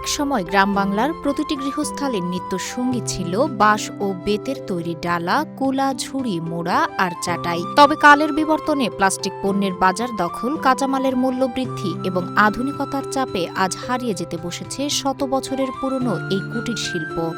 একসময় গ্রাম বাংলার প্রতিটি গৃহস্থালীর নিত্যসঙ্গী ছিল বাঁশ ও বেতের তৈরি ডালা, কুলা, ঝুড়ি, মোড়া আর চাটাই। তবে কালের বিবর্তনে প্লাস্টিক পণ্যের বাজার দখল, কাঁচামালের মূল্য বৃদ্ধি এবং আধুনিকতার চাপে আজ হারিয়ে যেতে বসেছে শত বছরের পুরনো এই কুটির শিল্প।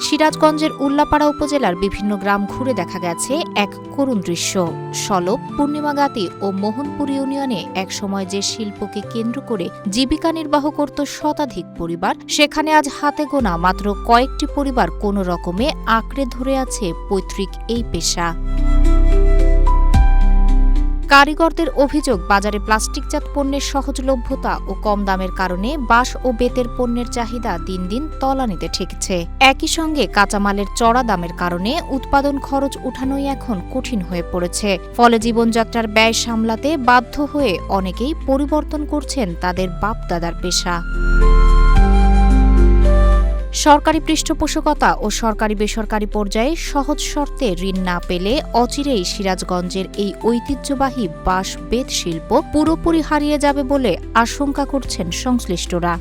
সিরাজগঞ্জের উল্লাপাড়া উপজেলার বিভিন্ন গ্রাম ঘুরে দেখা গেছে এক করুণ দৃশ্য। সলব, পূর্ণিমাগাতি ও মোহনপুর ইউনিয়নে একসময় যে শিল্পকে কেন্দ্র করে জীবিকা নির্বাহ করত শতাধিক পরিবার, সেখানে আজ হাতে গোনা মাত্র কয়েকটি পরিবার কোনো রকমে আঁকড়ে ধরে আছে পৈতৃক এই পেশা। কারিগরদের অভিযোগ, বাজারে প্লাস্টিকজাত পণ্যের সহজলভ্যতা ও কম দামের কারণে বাঁশ ও বেতের পণ্যের চাহিদা দিন দিন তলানিতে ঠেকছে। একই সঙ্গে কাঁচামালের চড়া দামের কারণে উৎপাদন খরচ উঠানোই এখন কঠিন হয়ে পড়েছে। ফলে জীবনযাত্রার ব্যয় সামলাতে বাধ্য হয়ে অনেকেই পরিবর্তন করছেন তাদের বাপ-দাদার পেশা। সরকারি পৃষ্ঠপোষকতা ও সরকারি বেসরকারি পর্যায়ে সহজ শর্তে ঋণ না পেলে অচিরেই সিরাজগঞ্জের এই ঐতিহ্যবাহী বাঁশ বেত শিল্প পুরোপুরি হারিয়ে যাবে বলে আশঙ্কা করছেন সংশ্লিষ্টরা।